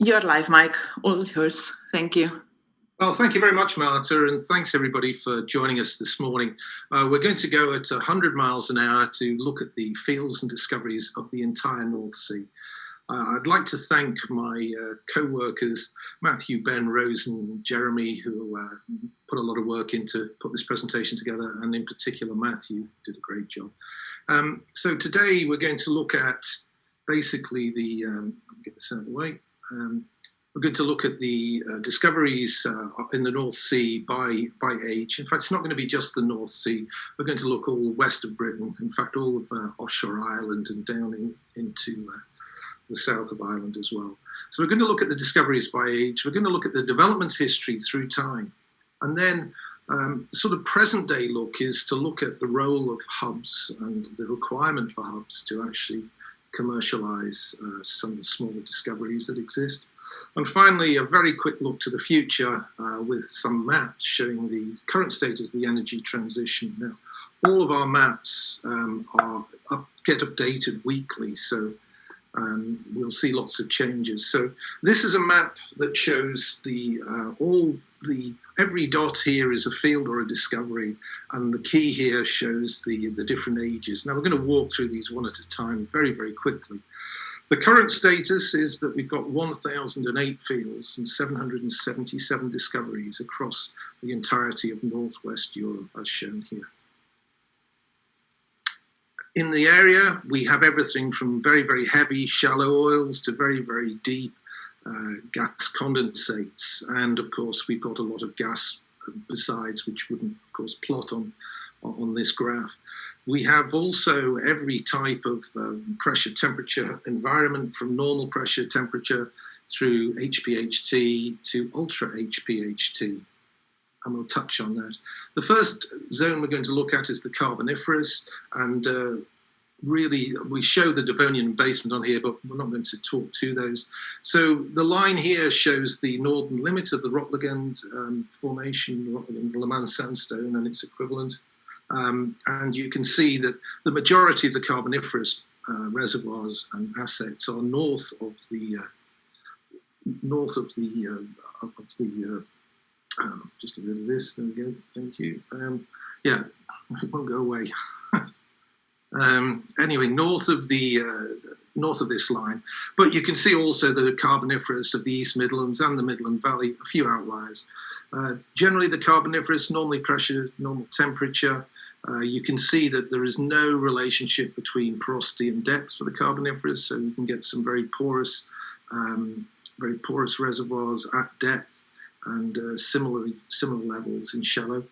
You're live, Mike. All yours. Thank you. Well, thank you very much, Marta, and thanks everybody for joining us this morning. We're going to go at 100 miles an hour to look at the fields and discoveries of the entire North Sea. I'd like to thank my co-workers, Matthew, Ben, Rose and Jeremy, who put a lot of work in to put this presentation together, and in particular, Matthew did a great job. So today we're going to look at basically the, get this out of the way, we're going to look at the discoveries in the North Sea by age. In fact, it's not going to be just the North Sea. We're going to look all west of Britain, in fact, all of offshore Ireland and down into the south of Ireland as well. So we're going to look at the discoveries by age. We're going to look at the development history through time. And then the sort of present day look is to look at the role of hubs and the requirement for hubs to actually commercialize some of the smaller discoveries that exist. And finally, a very quick look to the future with some maps showing the current status of the energy transition. Now, all of our maps get updated weekly, so we'll see lots of changes. So this is a map that shows every dot here is a field or a discovery, and the key here shows the different ages. Now we're going to walk through these one at a time very, very quickly. The current status is that we've got 1,008 fields and 777 discoveries across the entirety of Northwest Europe, as shown here. In the area, we have everything from very, very heavy, shallow oils to very, very deep gas condensates. And of course, we've got a lot of gas besides, which wouldn't, of course, plot on this graph. We have also every type of pressure temperature environment, from normal pressure temperature through HPHT to ultra HPHT. And we'll touch on that. The first zone we're going to look at is the Carboniferous, and really we show the Devonian basement on here, but we're not going to talk to those. So the line here shows the northern limit of the Rotliegend formation, Rotliegend Lemans sandstone and its equivalent. And you can see that the majority of the Carboniferous reservoirs and assets are north of the just get rid of this. There we go. Thank you. Yeah, it won't go away. Anyway, north of this line, but you can see also the Carboniferous of the East Midlands and the Midland Valley. A few outliers. Generally, the Carboniferous, normally pressure, normal temperature. You can see that there is no relationship between porosity and depth for the Carboniferous, so you can get some very porous reservoirs at depth, and similar levels in shallow.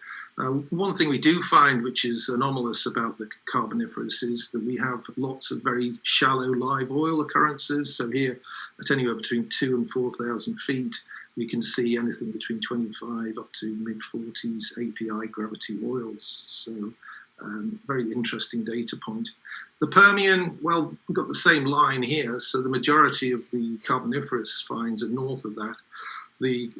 One thing we do find, which is anomalous about the Carboniferous, is that we have lots of very shallow live oil occurrences. So here, at anywhere between 2,000 and 4,000 feet, we can see anything between 25 up to mid-40s API gravity oils. So very interesting data point. The Permian, well, we've got the same line here. So the majority of the Carboniferous finds are north of that. The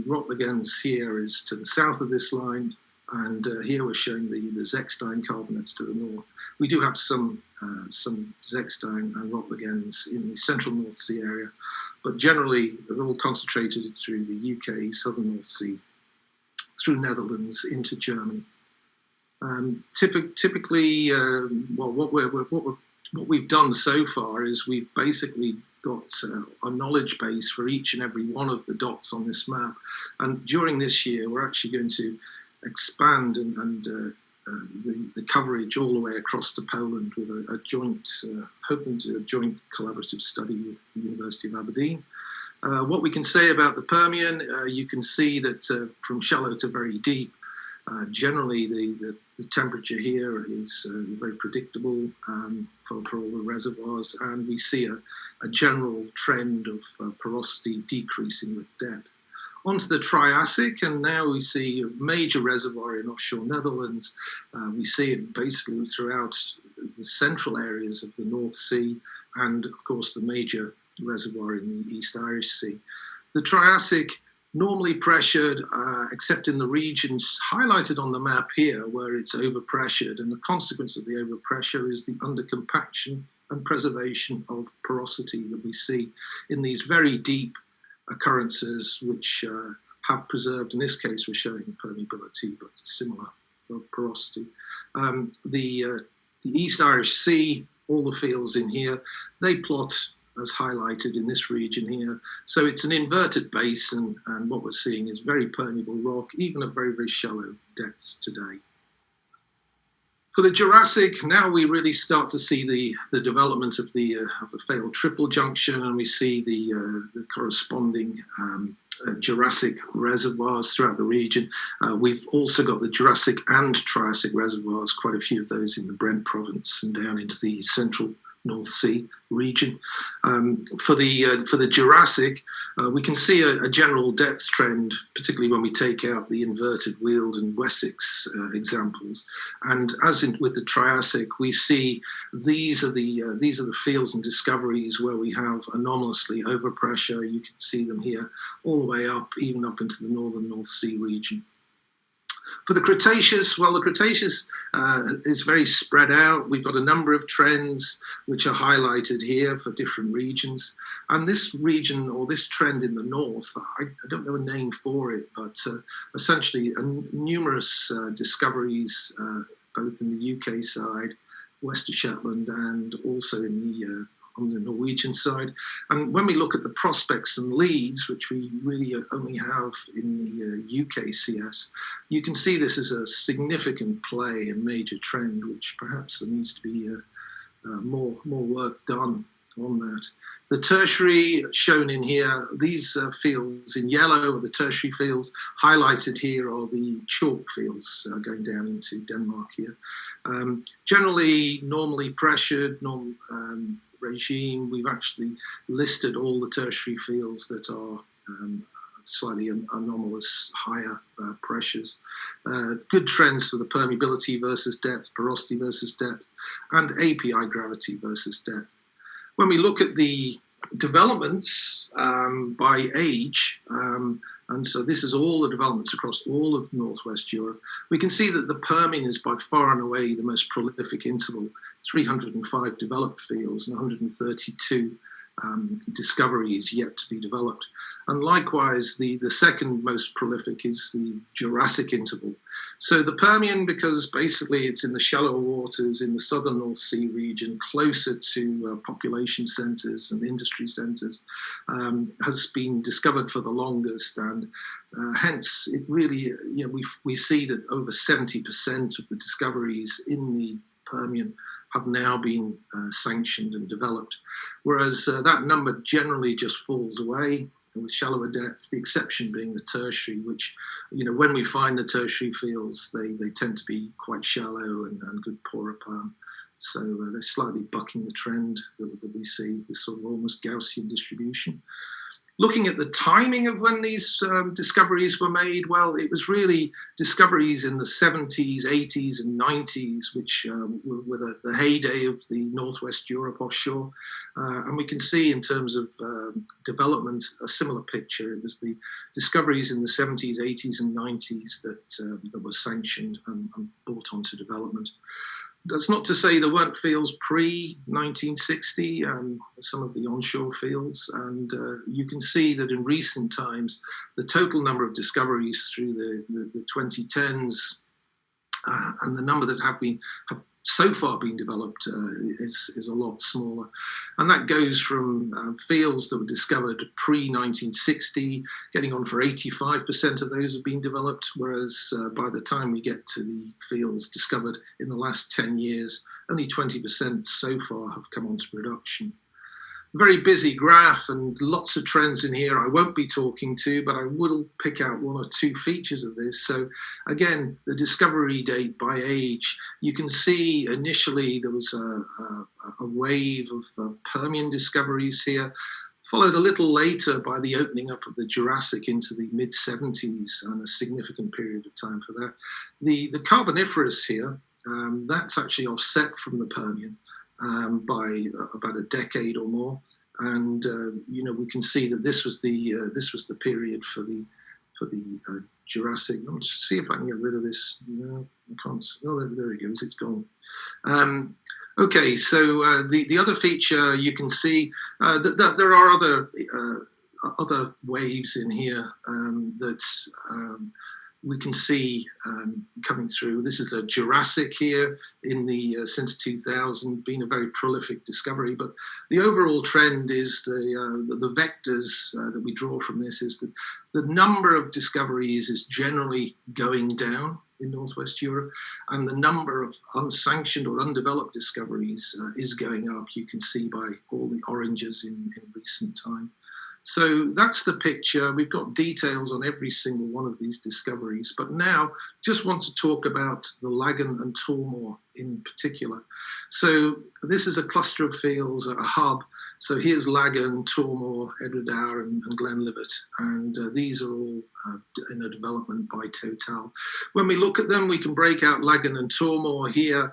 Rotliegends here is to the south of this line, and here we're showing the Zechstein carbonates to the north. We do have some Zechstein and Rotliegends in the central North Sea area, but generally they're all concentrated through the UK, southern North Sea, through Netherlands into Germany. Typically, what we've done so far is we've basically got a knowledge base for each and every one of the dots on this map. And during this year, we're actually going to expand the coverage all the way across to Poland with a joint, hoping to do a joint collaborative study with the University of Aberdeen. What we can say about the Permian, you can see that from shallow to very deep, generally the temperature here is very predictable for all the reservoirs, and we see a general trend of porosity decreasing with depth. Onto the Triassic, and now we see a major reservoir in offshore Netherlands. We see it basically throughout the central areas of the North Sea, and of course the major reservoir in the East Irish Sea. The Triassic, normally pressured, except in the regions highlighted on the map here where it's overpressured, and the consequence of the overpressure is the undercompaction and preservation of porosity that we see in these very deep occurrences, which have preserved. In this case, we're showing permeability, but similar for porosity. The East Irish Sea, all the fields in here, they plot as highlighted in this region here. So it's an inverted basin, and what we're seeing is very permeable rock, even at very, very shallow depths today. For the Jurassic, now we really start to see the development of the failed triple junction, and we see the corresponding Jurassic reservoirs throughout the region. We've also got the Jurassic and Triassic reservoirs, quite a few of those in the Brent province and down into the central North Sea region. For the Jurassic, we can see a general depth trend, particularly when we take out the inverted Weald and Wessex examples. And as with the Triassic, we see these are the fields and discoveries where we have anomalously overpressure. You can see them here all the way up, even up into the northern North Sea region. For the Cretaceous, well, the Cretaceous is very spread out. We've got a number of trends which are highlighted here for different regions. And this region, or this trend in the north, I don't know a name for it, but essentially numerous discoveries, both in the UK side, west of Shetland, and also in the on the Norwegian side. And when we look at the prospects and leads, which we really only have in the UK CS, you can see this is a significant play and major trend, which perhaps there needs to be more work done on that. The Tertiary shown in here, these fields in yellow are the Tertiary fields. Highlighted here are the chalk fields going down into Denmark here. Generally, normally pressured, regime. We've actually listed all the tertiary fields that are slightly anomalous, higher pressures. Good trends for the permeability versus depth, porosity versus depth, and API gravity versus depth. When we look at the developments by age, and so this is all the developments across all of Northwest Europe, we can see that the Permian is by far and away the most prolific interval, 305 developed fields and 132 discoveries yet to be developed. And likewise, the second most prolific is the Jurassic interval. So the Permian, because basically it's in the shallower waters in the southern North Sea region, closer to population centres and industry centres, has been discovered for the longest, and hence it really, we see that over 70% of the discoveries in the Permian have now been sanctioned and developed, whereas that number generally just falls away with shallower depths, the exception being the Tertiary, which, when we find the Tertiary fields, they tend to be quite shallow and good poorer perm. So they're slightly bucking the trend that we see, this sort of almost Gaussian distribution. Looking at the timing of when these discoveries were made, well, it was really discoveries in the 70s, 80s, and 90s, which were the heyday of the Northwest Europe offshore. And we can see in terms of development a similar picture. It was the discoveries in the 70s, 80s, and 90s that were sanctioned and brought onto development. That's not to say there weren't fields pre-1960, some of the onshore fields, and you can see that in recent times, the total number of discoveries through the 2010s and the number that have so far been developed is a lot smaller. And that goes from fields that were discovered pre-1960, getting on for 85% of those have been developed, whereas by the time we get to the fields discovered in the last 10 years, only 20% so far have come onto production. Very busy graph and lots of trends in here I won't be talking to, but I will pick out one or two features of this. So again, the discovery date by age, you can see initially there was a wave of Permian discoveries here, followed a little later by the opening up of the Jurassic into the mid-70s, and a significant period of time for that. The Carboniferous here, that's actually offset from the Permian by about a decade or more, and we can see that this was the period for the Jurassic. Let's see if I can get rid of this. No, I can't. Oh, there it goes. It's gone. Okay, so the other feature you can see that there are other waves in here that we can see coming through. This is a Jurassic here in the since 2000, been a very prolific discovery. But the overall trend is the vectors that we draw from this is that the number of discoveries is generally going down in Northwest Europe, and the number of unsanctioned or undeveloped discoveries is going up. You can see by all the oranges in recent time. So that's the picture. We've got details on every single one of these discoveries, but now just want to talk about the Laggan and Tormore in particular. So this is a cluster of fields, a hub. So here's Laggan, Tormore, Edradour and Glenlivet, and these are all in a development by Total. When we look at them, we can break out Laggan and Tormore here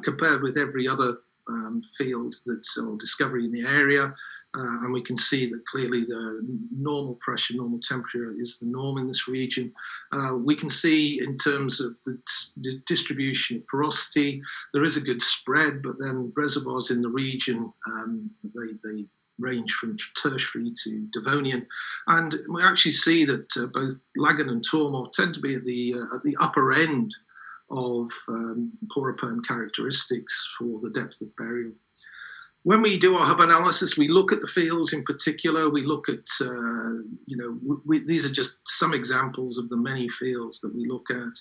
compared with every other field that's or discovery in the area. And we can see that clearly the normal pressure, normal temperature is the norm in this region. We can see in terms of the distribution of porosity, there is a good spread, but then reservoirs in the region, they range from Tertiary to Devonian. And we actually see that both Laggan and Tormore tend to be at the upper end of poroperm characteristics for the depth of burial. When we do our hub analysis, we look at the fields in particular. We look at, these are just some examples of the many fields that we look at.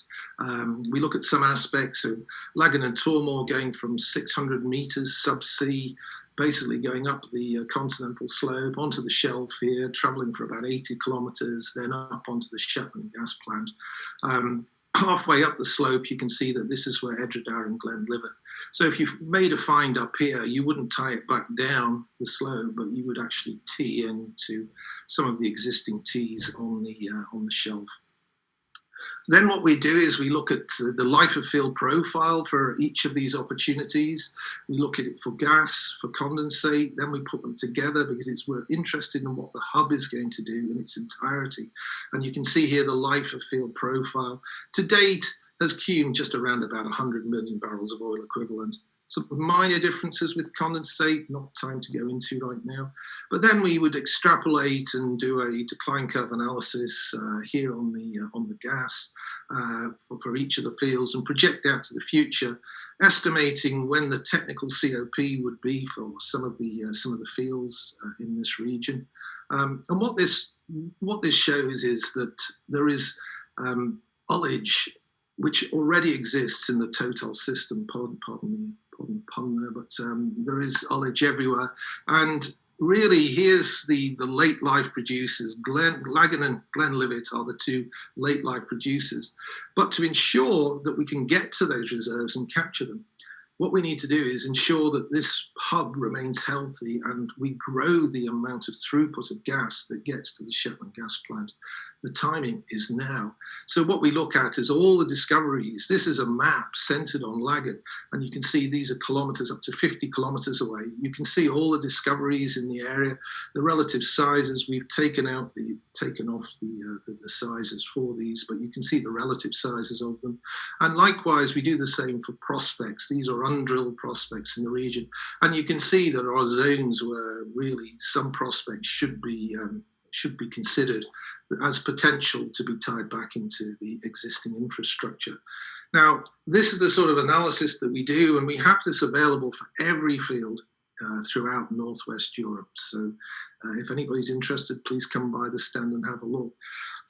We look at some aspects of Laggan and Tormore going from 600 meters subsea, basically going up the continental slope onto the shelf here, traveling for about 80 kilometers, then up onto the Shetland gas plant. Halfway up the slope, you can see that this is where Edradour and Glenlivet. So if you've made a find up here, you wouldn't tie it back down the slope, but you would actually tee into some of the existing tees on the shelf. Then what we do is we look at the life of field profile for each of these opportunities. We look at it for gas, for condensate, then we put them together because we're interested in what the hub is going to do in its entirety. And you can see here the life of field profile. To date, has cumed just around about 100 million barrels of oil equivalent. Some minor differences with condensate, not time to go into right now. But then we would extrapolate and do a decline curve analysis here on the gas for each of the fields and project out to the future, estimating when the technical COP would be for some of the fields in this region. And what this shows is that there is ullage which already exists in the Total system. Pardon the pun there, but there is ullage everywhere. And really, here's the late life producers. Laggan and Glenlivet are the two late life producers. But to ensure that we can get to those reserves and capture them, what we need to do is ensure that this hub remains healthy and we grow the amount of throughput of gas that gets to the Shetland gas plant. The timing is now. So what we look at is all the discoveries. This is a map centered on Laggan, and you can see these are kilometers, up to 50 kilometers away. You can see all the discoveries in the area, the relative sizes. We've taken off the sizes for these, but you can see the relative sizes of them. And likewise, we do the same for prospects. These are undrilled prospects in the region. And you can see there are zones where really some prospects should be considered as potential to be tied back into the existing infrastructure. Now, this is the sort of analysis that we do, and we have this available for every field throughout Northwest Europe. So if anybody's interested, please come by the stand and have a look.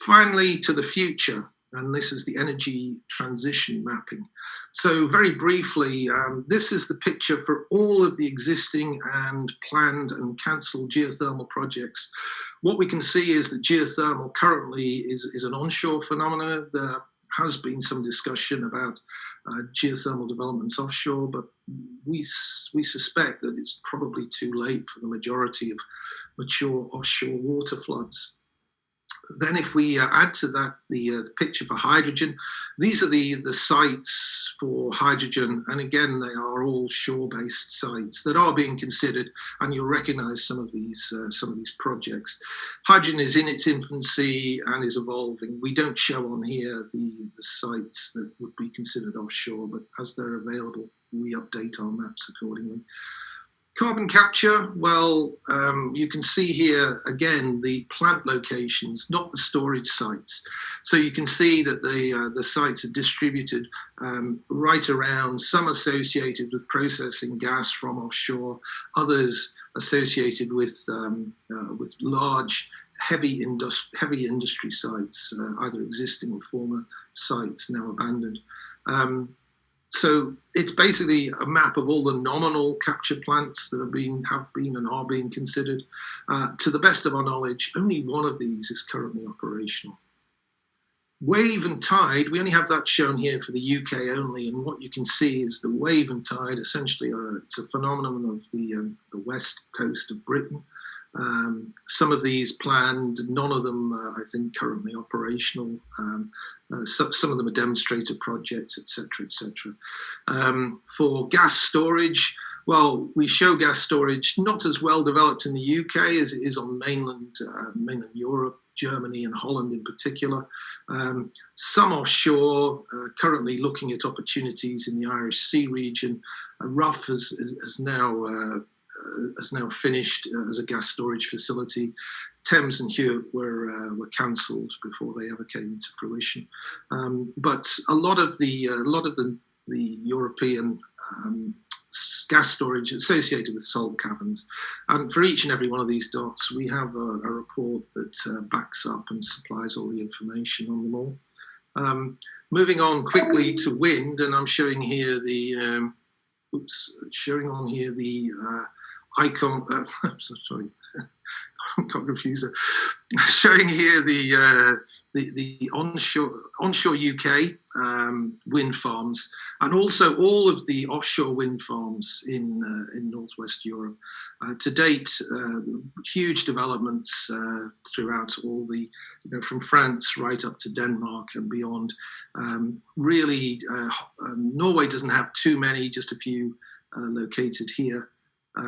Finally, to the future, and this is the energy transition mapping. So very briefly, this is the picture for all of the existing and planned and cancelled geothermal projects. What we can see is that geothermal currently is an onshore phenomenon. There has been some discussion about geothermal developments offshore, but we suspect that it's probably too late for the majority of mature offshore water floods. Then if we add to that the picture for hydrogen, these are the sites for hydrogen. And again, they are all shore-based sites that are being considered, and you'll recognize some of these projects. Hydrogen is in its infancy and is evolving. We don't show on here the sites that would be considered offshore, but as they're available, we update our maps accordingly. Carbon capture, well, you can see here again the plant locations, not the storage sites. So you can see that the sites are distributed right around, some associated with processing gas from offshore, others associated with large, heavy industry sites, either existing or former sites now abandoned. So it's basically a map of all the nominal capture plants that have been and are being considered. To the best of our knowledge, only one of these is currently operational. Wave and tide, we only have that shown here for the UK only, and what you can see is the wave and tide essentially it's a phenomenon of the west coast of Britain. Some of these planned, none of them I think currently operational. Some of them are demonstrator projects, etc., etc. For gas storage, well, we show gas storage not as well developed in the UK as it is on mainland Europe, Germany and Holland in particular. Some offshore, currently looking at opportunities in the Irish Sea region. Rough has now finished as a gas storage facility. Thames and Hewitt were cancelled before they ever came into fruition. But a lot of the European gas storage associated with salt caverns, and for each and every one of these dots, we have a report that backs up and supplies all the information on them all. Moving on quickly to wind, and I'm showing here the icon. Sorry, I'm confused. Showing here the onshore UK wind farms, and also all of the offshore wind farms in northwest Europe. To date, huge developments throughout all the, from France right up to Denmark and beyond. Really, Norway doesn't have too many, just a few located here.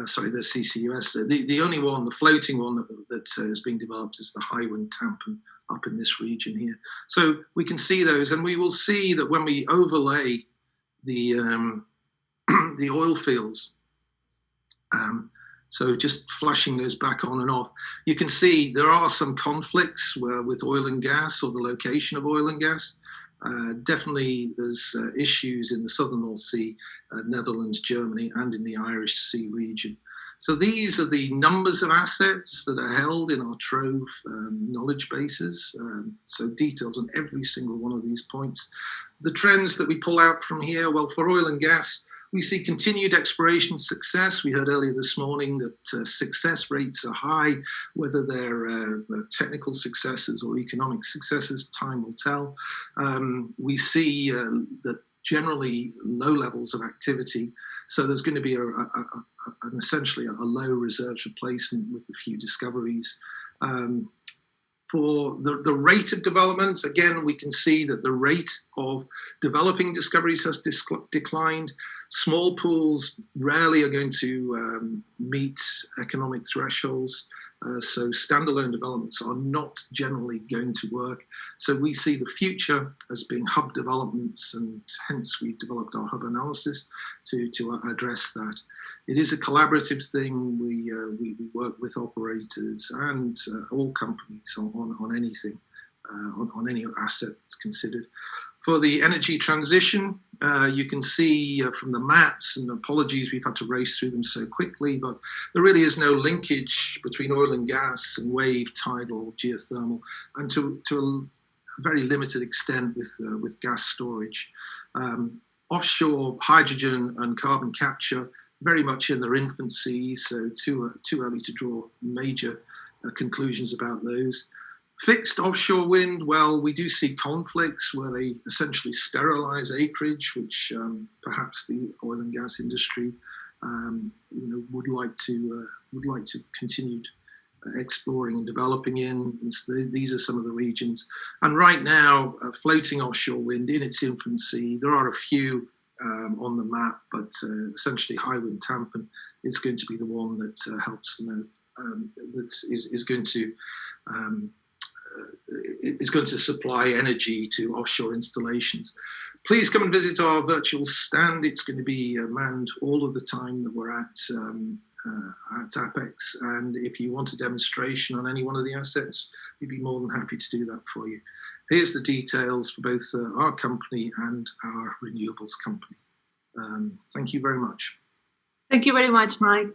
Sorry, there's CCUS. The only one, the floating one that is being developed is the Hywind Tampen up in this region here. So we can see those, and we will see that when we overlay the oil fields, so just flashing those back on and off, you can see there are some conflicts with oil and gas, or the location of oil and gas. Definitely there's issues in the southern North Sea, Netherlands, Germany, and in the Irish Sea region. So these are the numbers of assets that are held in our TROVE knowledge bases. So details on every single one of these points. The trends that we pull out from here, well, for oil and gas, we see continued exploration success. We heard earlier this morning that success rates are high. Whether they're technical successes or economic successes, time will tell. We see that generally low levels of activity. So there's going to be essentially a low reserves replacement with the few discoveries. For the rate of development, again, we can see that the rate of developing discoveries has declined. Small pools rarely are going to meet economic thresholds. So standalone developments are not generally going to work. So we see the future as being hub developments, and hence we developed our hub analysis to address that. It is a collaborative thing. We work with operators and all companies on anything, on any asset that's considered. For the energy transition, you can see from the maps, and apologies we've had to race through them so quickly, but there really is no linkage between oil and gas and wave, tidal, geothermal, and to a very limited extent with gas storage. Offshore hydrogen and carbon capture, very much in their infancy, so too early to draw major conclusions about those. Fixed offshore wind, well, we do see conflicts where they essentially sterilize acreage, which perhaps the oil and gas industry, would like to continue exploring and developing in. And so these are some of the regions. And right now, floating offshore wind in its infancy. There are a few on the map, but essentially Hywind Tampen is going to be the one that helps them. That is going to supply energy to offshore installations. Please come and visit our virtual stand. It's going to be manned all of the time that we're at Apex. And if you want a demonstration on any one of the assets, we'd be more than happy to do that for you. Here's the details for both our company and our renewables company. Thank you very much. Thank you very much, Mike.